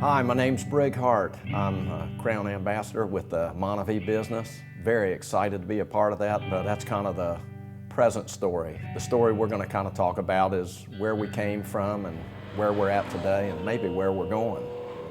Hi, my name's Brig Hart. I'm a Crowne Ambassador with the Monavie business. Very excited to be a part of that, but that's kind of the present story. The story we're going to kind of talk about is where we came from and where we're at today and maybe where we're going.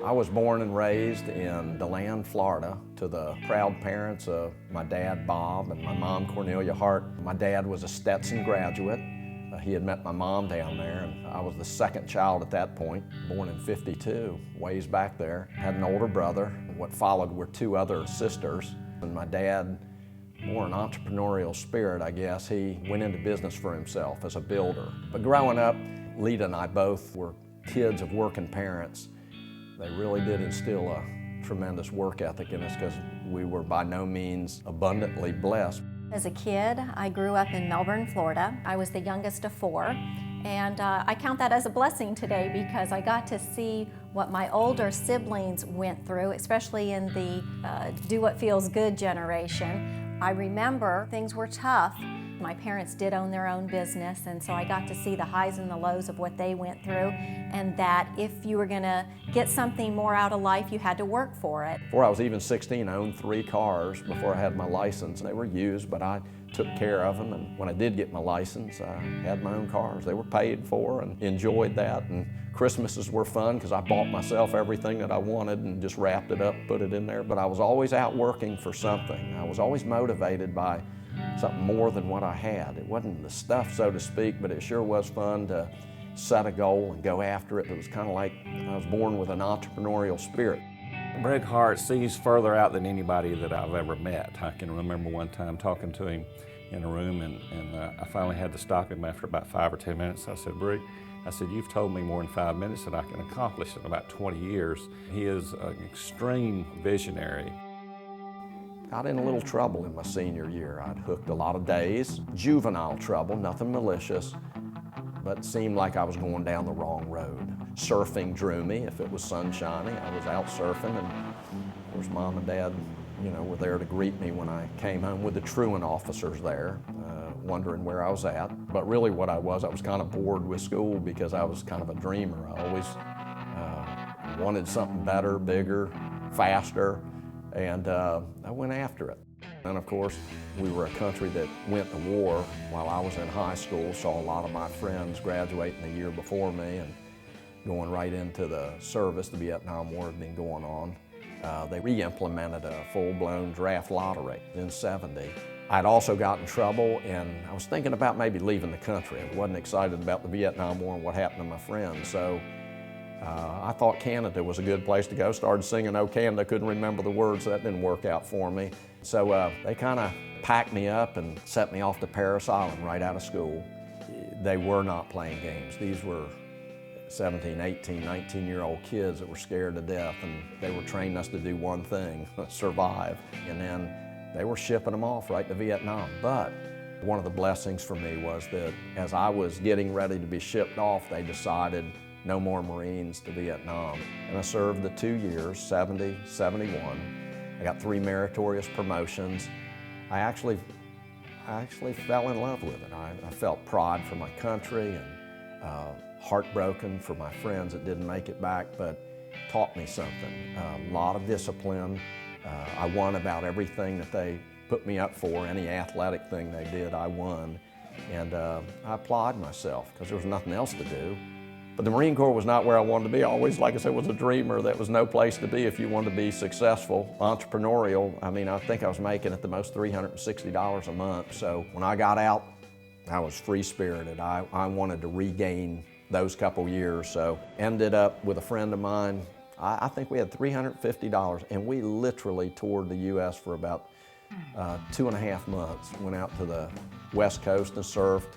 I was born and raised in DeLand, Florida, to the proud parents of my dad, Bob, and my mom, Cornelia Hart. My dad was a Stetson graduate. He had met my mom down there, and I was the second child at that point, born in '52, ways back there. Had an older brother. What followed were two other sisters. And my dad, more an entrepreneurial spirit, I guess, he went into business for himself as a builder. But growing up, Lita and I both were kids of working parents. They really did instill a tremendous work ethic in us because we were by no means abundantly blessed. As a kid, I grew up in Melbourne, Florida. I was the youngest of four, and I count that as a blessing today because I got to see what my older siblings went through, especially in the do what feels good generation. I remember things were tough. My parents did own their own business, and so I got to see the highs and the lows of what they went through, and that if you were going to get something more out of life, you had to work for it. Before I was even 16, I owned 3 cars before I had my license. They were used, but I took care of them, and when I did get my license, I had my own cars. They were paid for and enjoyed that, and Christmases were fun because I bought myself everything that I wanted and just wrapped it up, put it in there, but I was always out working for something. I was always motivated by something more than what I had. It wasn't the stuff, so to speak, but it sure was fun to set a goal and go after it. It was kind of like I was born with an entrepreneurial spirit. Brig Hart sees further out than anybody that I've ever met. I can remember one time talking to him in a room, and I finally had to stop him after about 5 or 10 minutes. I said, Brig, I said, you've told me more in 5 minutes than I can accomplish in about 20 years. He is an extreme visionary. Got in a little trouble in my senior year. I'd hooked a lot of days, juvenile trouble, nothing malicious, but seemed like I was going down the wrong road. Surfing drew me. If it was sunshiny, I was out surfing, and of course Mom and Dad, were there to greet me when I came home with the truant officers there, wondering where I was at. But really what I was kind of bored with school because I was kind of a dreamer. I always wanted something better, bigger, faster, and I went after it. And of course, we were a country that went to war while I was in high school, saw a lot of my friends graduating the year before me and going right into the service. The Vietnam War had been going on. They re-implemented a full-blown draft lottery in '70. I'd also got in trouble, and I was thinking about maybe leaving the country. I wasn't excited about the Vietnam War and what happened to my friends, so I thought Canada was a good place to go. Started singing "Oh Canada," couldn't remember the words, so that didn't work out for me. So they kind of packed me up and sent me off to Paris Island right out of school. They were not playing games. These were 17, 18, 19-year-old kids that were scared to death, and they were training us to do one thing, survive. And then they were shipping them off right to Vietnam. But one of the blessings for me was that as I was getting ready to be shipped off, they decided no more Marines to Vietnam. And I served the 2 years, 70, 71. I got 3 meritorious promotions. I actually fell in love with it. I felt pride for my country and heartbroken for my friends that didn't make it back, but taught me something. A lot of discipline. I won about everything that they put me up for. Any athletic thing they did, I won. And I applied myself because there was nothing else to do. But the Marine Corps was not where I wanted to be. I always, like I said, was a dreamer. That was no place to be if you wanted to be successful, entrepreneurial. I mean, I think I was making at the most $360 a month. So when I got out, I was free-spirited. I wanted to regain those couple years. So ended up with a friend of mine. I think we had $350, and we literally toured the U.S. for about 2.5 months. Went out to the West Coast and surfed.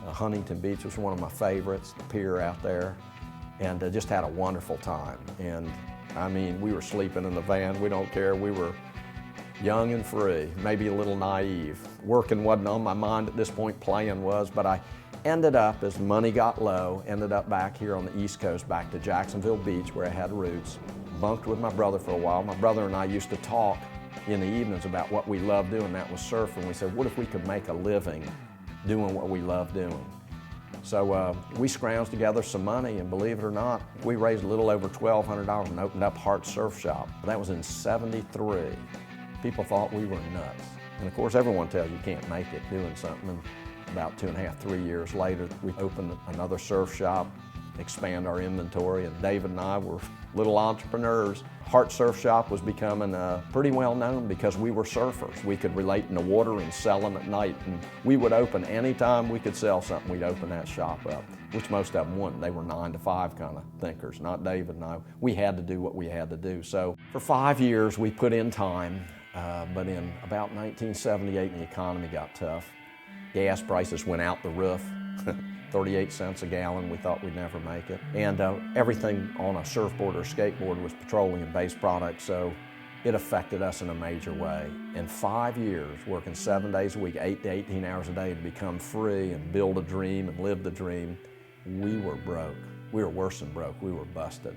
Huntington Beach was one of my favorites, the pier out there, and just had a wonderful time. And I mean, we were sleeping in the van, we don't care. We were young and free, maybe a little naive. Working wasn't on my mind at this point, playing was, but I ended up, as money got low, ended up back here on the East Coast, back to Jacksonville Beach where I had roots. Bunked with my brother for a while. My brother and I used to talk in the evenings about what we loved doing, that was surfing. We said, what if we could make a living doing what we love doing? So we scrounged together some money, and believe it or not, we raised a little over $1,200 and opened up Hart Surf Shop. That was in '73. People thought we were nuts. And of course, everyone tells you can't make it doing something. And about 2.5, 3 years later, we opened another surf shop, expand our inventory, and David and I were little entrepreneurs. Hart Surf Shop was becoming pretty well known because we were surfers. We could relate in the water and sell them at night, and we would open anytime we could sell something, we'd open that shop up, which most of them wouldn't. They were 9 to 5 kind of thinkers, not David and I. We had to do what we had to do. So for 5 years, we put in time, but in about 1978, the economy got tough. Gas prices went out the roof. 38 cents a gallon, we thought we'd never make it. And everything on a surfboard or skateboard was petroleum-based products, so it affected us in a major way. In 5 years, working 7 days a week, 8 to 18 hours a day to become free and build a dream and live the dream, we were broke. We were worse than broke, we were busted.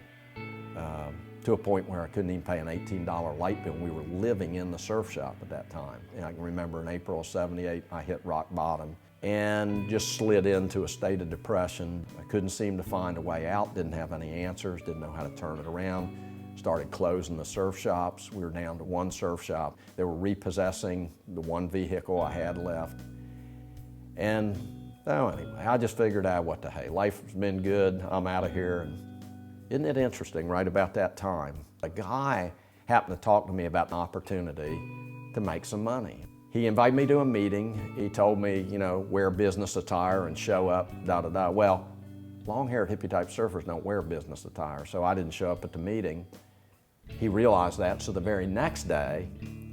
To a point where I couldn't even pay an $18 light bill. We were living in the surf shop at that time. And I can remember in April of '78, I hit rock bottom and just slid into a state of depression. I couldn't seem to find a way out, didn't have any answers, didn't know how to turn it around. Started closing the surf shops. We were down to one surf shop. They were repossessing the one vehicle I had left. And so anyway, I just figured out what the hey, life's been good, I'm out of here. And isn't it interesting, right about that time, a guy happened to talk to me about an opportunity to make some money. He invited me to a meeting. He told me, you know, wear business attire and show up, da-da-da. Well, long-haired hippie-type surfers don't wear business attire, so I didn't show up at the meeting. He realized that, so the very next day,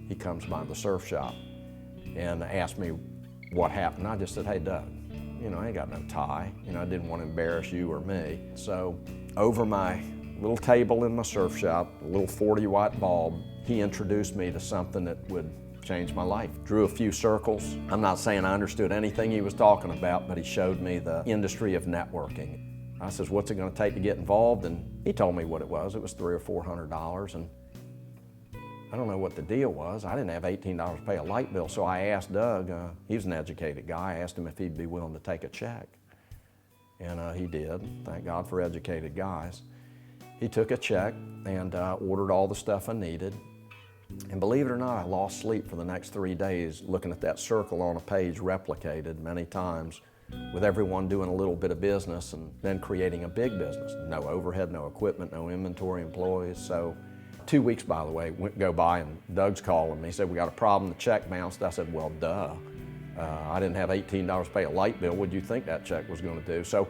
he comes by the surf shop and asked me what happened. I just said, hey, Doug, you know, I ain't got no tie. You know, I didn't want to embarrass you or me. So over my little table in my surf shop, a little 40-watt bulb, he introduced me to something that would change my life. Drew a few circles. I'm not saying I understood anything he was talking about, but he showed me the industry of networking. I says, what's it going to take to get involved? And he told me what it was. It was $300 or $400, and I don't know what the deal was. I didn't have $18 to pay a light bill, so I asked Doug, he was an educated guy, I asked him if he'd be willing to take a check. And he did. Thank God for educated guys. He took a check and ordered all the stuff I needed. And believe it or not, I lost sleep for the next 3 days looking at that circle on a page replicated many times with everyone doing a little bit of business and then creating a big business. No overhead, no equipment, no inventory, employees. So 2 weeks, by the way, go by and Doug's calling me. He said, we got a problem, the check bounced. I said, well, duh. I didn't have $18 to pay a light bill. What do you think that check was going to do? So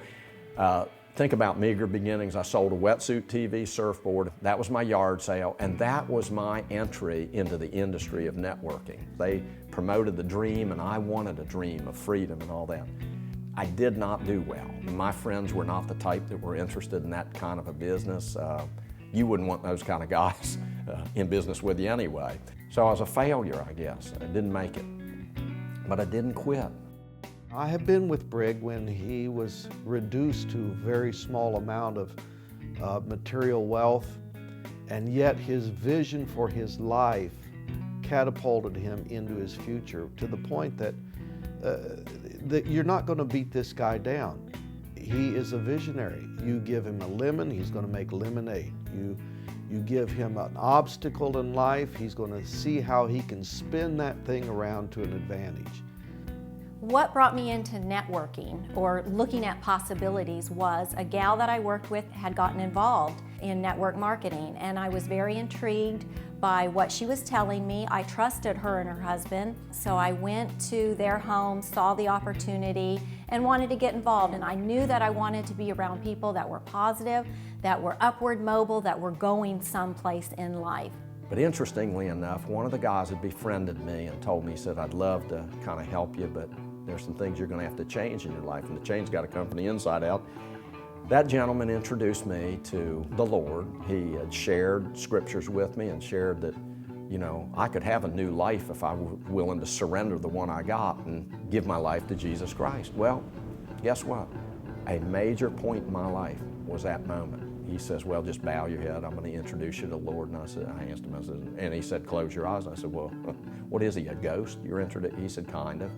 think about meager beginnings. I sold a wetsuit, TV, surfboard. That was my yard sale, and that was my entry into the industry of networking. They promoted the dream, and I wanted a dream of freedom and all that. I did not do well. My friends were not the type that were interested in that kind of a business. You wouldn't want those kind of guys in business with you anyway. So I was a failure, I guess. I didn't make it, but I didn't quit. I have been with Brig when he was reduced to a very small amount of material wealth, and yet his vision for his life catapulted him into his future to the point that, that you're not going to beat this guy down. He is a visionary. You give him a lemon, he's going to make lemonade. You give him an obstacle in life, he's going to see how he can spin that thing around to an advantage. What brought me into networking or looking at possibilities was a gal that I worked with had gotten involved in network marketing, and I was very intrigued by what she was telling me. I trusted her and her husband, so I went to their home, saw the opportunity, and wanted to get involved. And I knew that I wanted to be around people that were positive, that were upward mobile, that were going someplace in life. But interestingly enough, one of the guys had befriended me and told me, he said, I'd love to kind of help you, but there's some things you're going to have to change in your life, and the change got to come from the inside out. That gentleman introduced me to the Lord. He had shared scriptures with me and shared that, you know, I could have a new life if I were willing to surrender the one I got and give my life to Jesus Christ. Well, guess what? A major point in my life was that moment. He says, well, just bow your head. I'm going to introduce you to the Lord. And I said, I asked him, and he said, close your eyes. And I said, well, what is he, a ghost? You're introduced? He said, kind of.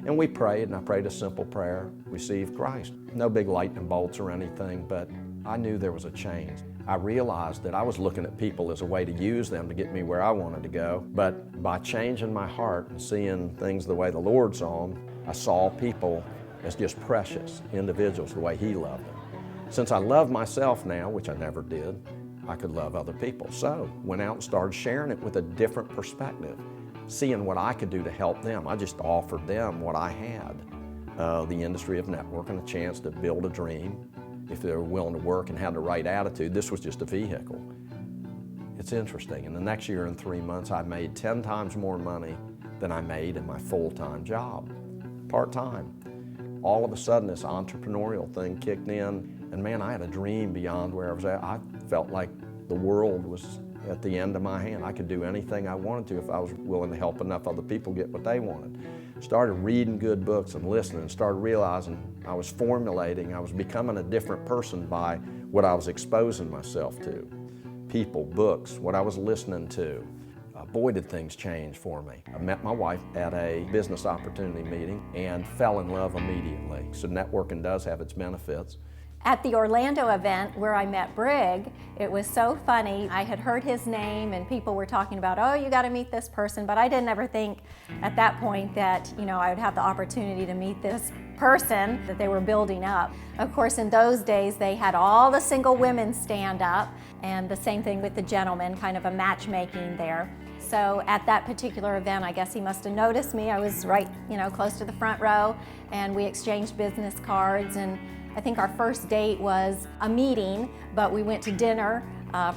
And we prayed, and I prayed a simple prayer, receive Christ. No big lightning bolts or anything, but I knew there was a change. I realized that I was looking at people as a way to use them to get me where I wanted to go, but by changing my heart and seeing things the way the Lord saw them, I saw people as just precious individuals the way He loved them. Since I love myself now, which I never did, I could love other people. So went out and started sharing it with a different perspective, seeing what I could do to help them. I just offered them what I had, the industry of networking, a chance to build a dream. If they were willing to work and had the right attitude, this was just a vehicle. It's interesting. In the next year and 3 months, I made 10 times more money than I made in my full-time job, part-time. All of a sudden, this entrepreneurial thing kicked in, and man, I had a dream beyond where I was at. I felt like the world was at the end of my hand. I could do anything I wanted to if I was willing to help enough other people get what they wanted. Started reading good books and listening, and started realizing I was formulating, I was becoming a different person by what I was exposing myself to. People, books, what I was listening to. Boy, did things change for me. I met my wife at a business opportunity meeting and fell in love immediately. So networking does have its benefits. At the Orlando event where I met Brig, it was so funny. I had heard his name and people were talking about, oh, you got to meet this person, but I didn't ever think at that point that, I would have the opportunity to meet this person that they were building up. Of course, in those days, they had all the single women stand up, and the same thing with the gentlemen, kind of a matchmaking there. So at that particular event, I guess he must have noticed me. I was right, close to the front row, and we exchanged business cards, and I think our first date was a meeting, but we went to dinner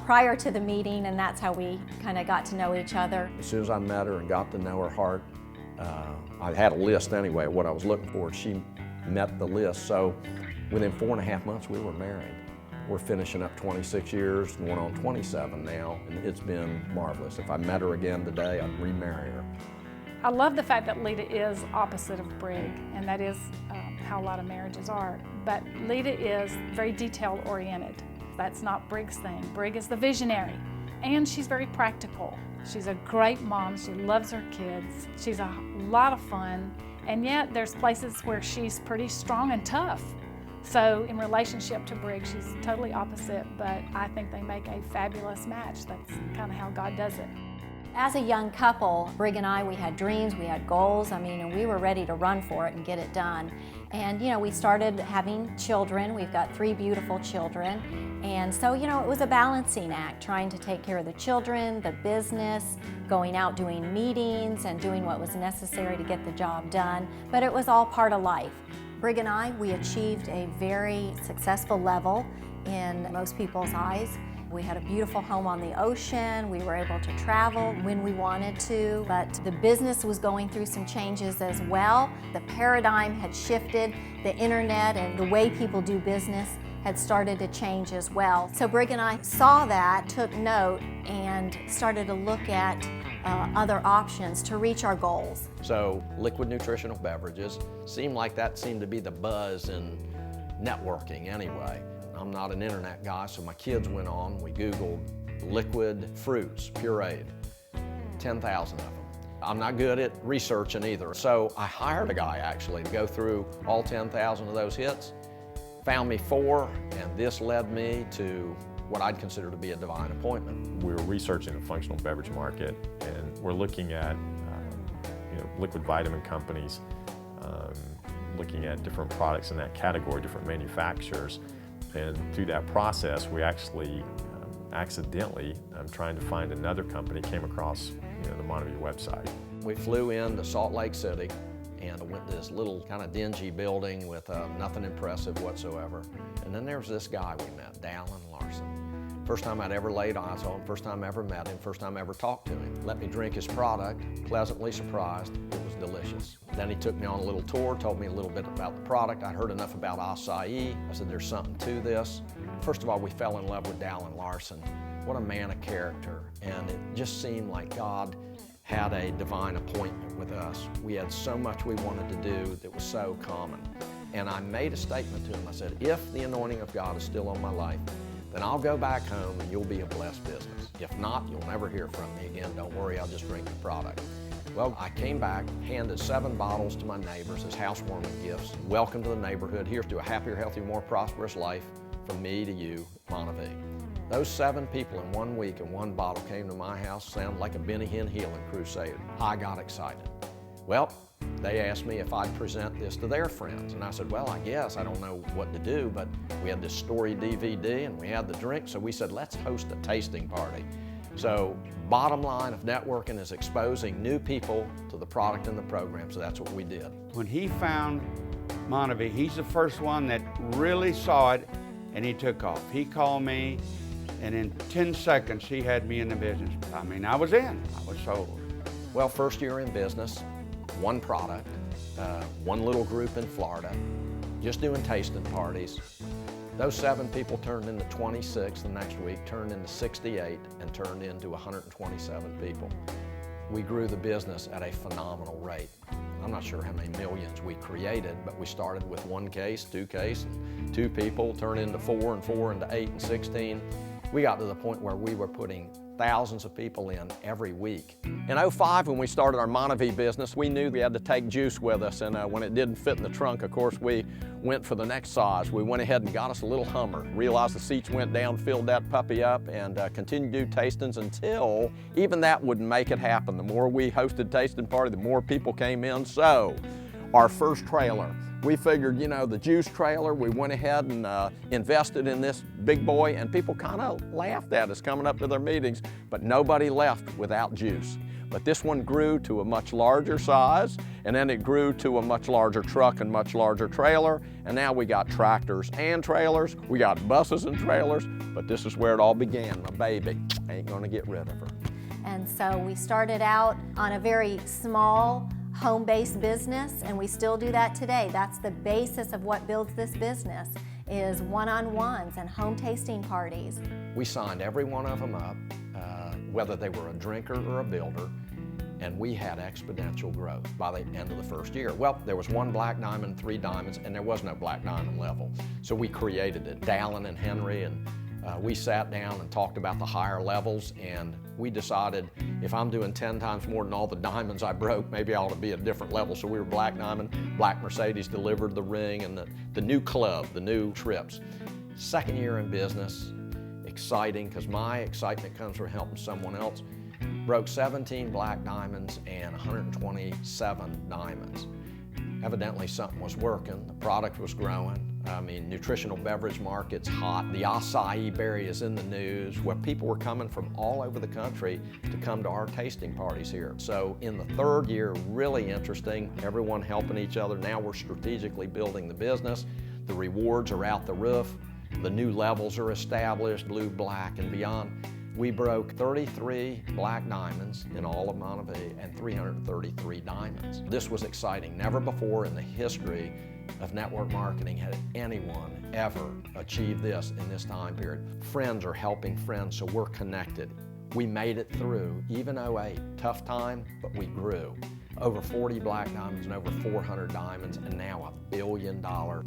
prior to the meeting, and that's how we kind of got to know each other. As soon as I met her and got to know her heart, I had a list anyway of what I was looking for. She met the list, so within 4.5 months we were married. We're finishing up 26 years, going on 27 now, and it's been marvelous. If I met her again today, I'd remarry her. I love the fact that Lita is opposite of Brig, and that is how a lot of marriages are. But Lita is very detail-oriented. That's not Brig's thing. Brig is the visionary, and she's very practical. She's a great mom. She loves her kids. She's a lot of fun, and yet there's places where she's pretty strong and tough. So in relationship to Brig, she's totally opposite, but I think they make a fabulous match. That's kind of how God does it. As a young couple, Brig and I, we had dreams, we had goals, and we were ready to run for it and get it done. And, we started having children. We've got 3 beautiful children. And so, it was a balancing act, trying to take care of the children, the business, going out doing meetings and doing what was necessary to get the job done. But it was all part of life. Brig and I, we achieved a very successful level in most people's eyes. We had a beautiful home on the ocean. We were able to travel when we wanted to, but the business was going through some changes as well. The paradigm had shifted. The internet and the way people do business had started to change as well. So Brig and I saw that, took note, and started to look at other options to reach our goals. So liquid nutritional beverages seemed to be the buzz in networking anyway. I'm not an internet guy, so my kids went on, we Googled liquid fruits, pureed, 10,000 of them. I'm not good at researching either, so I hired a guy actually to go through all 10,000 of those hits, found me 4, and this led me to what I'd consider to be a divine appointment. We were researching the functional beverage market, and we're looking at liquid vitamin companies, looking at different products in that category, different manufacturers. And through that process, we actually accidentally, trying to find another company, came across the Monavie website. We flew into Salt Lake City and went to this little kind of dingy building with nothing impressive whatsoever. And then there was this guy we met, Dallin Larson. First time I'd ever laid eyes on him, first time I ever met him, first time I ever talked to him. Let me drink his product, pleasantly surprised, it was delicious. Then he took me on a little tour, told me a little bit about the product. I'd heard enough about acai. I said, there's something to this. First of all, we fell in love with Dallin Larson. What a man of character. And it just seemed like God had a divine appointment with us. We had so much we wanted to do that was so common. And I made a statement to him. I said, if the anointing of God is still on my life, then I'll go back home and you'll be a blessed business. If not, you'll never hear from me again. Don't worry, I'll just drink the product. Well, I came back, handed 7 bottles to my neighbors as housewarming gifts. Welcome to the neighborhood. Here's to a happier, healthier, more prosperous life from me to you, Monavie. Those 7 people in 1 week and 1 bottle came to my house, sounded like a Benny Hinn healing crusade. I got excited. Well, they asked me if I'd present this to their friends, and I said, well, I guess. I don't know what to do, but we had this story DVD and we had the drink, so we said, let's host a tasting party. So, bottom line of networking is exposing new people to the product and the program, so that's what we did. When he found Monavie, he's the first one that really saw it, and he took off. He called me, and in 10 seconds, he had me in the business. I mean, I was in, I was sold. Well, first year in business, 1 product, 1 little group in Florida, just doing tasting parties. Those 7 people turned into 26 the next week, turned into 68, and turned into 127 people. We grew the business at a phenomenal rate. I'm not sure how many millions we created, but we started with 1 case, 2 case, and 2 people, turned into 4, and 4 into 8 and 16. We got to the point where we were putting thousands of people in every week. In '05, when we started our Monavie business, we knew we had to take juice with us, and when it didn't fit in the trunk, of course, we went for the next size. We went ahead and got us a little Hummer, realized the seats went down, filled that puppy up, and continued to do tastings until even that wouldn't make it happen. The more we hosted tasting party, the more people came in. So, our first trailer, we figured, you know, the juice trailer, we went ahead and invested in this big boy, and people kind of laughed at us coming up to their meetings, but nobody left without juice. But this one grew to a much larger size, and then it grew to a much larger truck and much larger trailer, and now we got tractors and trailers, we got buses and trailers, but this is where it all began. My baby, ain't gonna get rid of her. And so we started out on a very small, home-based business, and we still do that today. That's the basis of what builds this business, is one-on-ones and home tasting parties. We signed every one of them up, whether they were a drinker or a builder, and we had exponential growth by the end of the first year. Well, there was 1 black diamond, 3 diamonds, and there was no black diamond level. So we created it. Dallin and Henry, and we sat down and talked about the higher levels, and we decided if I'm doing 10 times more than all the diamonds I broke, maybe I ought to be at a different level. So we were black diamond, black Mercedes delivered the ring, and the new club, the new trips. Second year in business, exciting, because my excitement comes from helping someone else. Broke 17 black diamonds and 127 diamonds. Evidently something was working, the product was growing. I mean, nutritional beverage market's hot. The acai berry is in the news, where people were coming from all over the country to come to our tasting parties here. So in the 3rd year, really interesting, everyone helping each other. Now we're strategically building the business. The rewards are out the roof. The new levels are established, blue, black, and beyond. We broke 33 black diamonds in all of Monavie and 333 diamonds. This was exciting. Never before in the history of network marketing had anyone ever achieved this in this time period. Friends are helping friends, so we're connected. We made it through, even '08, tough time, but we grew. Over 40 black diamonds and over 400 diamonds, and now $1 billion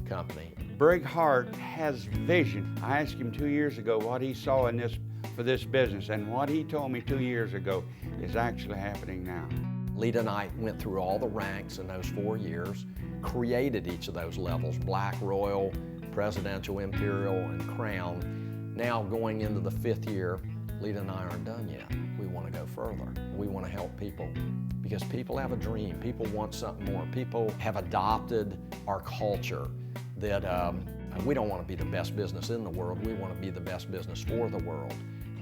company. Brig Hart has vision. I asked him 2 years ago what he saw in this for this business, and what he told me 2 years ago is actually happening now. Lita and I went through all the ranks in those 4 years, created each of those levels, Black, Royal, Presidential, Imperial, and Crown. Now going into the 5th year, Lita and I aren't done yet. We want to go further. We want to help people because people have a dream. People want something more. People have adopted our culture that we don't want to be the best business in the world. We want to be the best business for the world.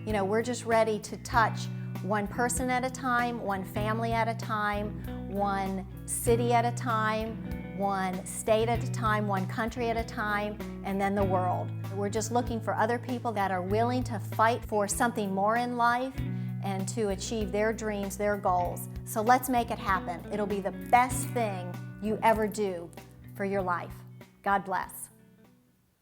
You know, we're just ready to touch one person at a time, one family at a time, one city at a time, one state at a time, one country at a time, and then the world. We're just looking for other people that are willing to fight for something more in life and to achieve their dreams, their goals. So let's make it happen. It'll be the best thing you ever do for your life. God bless.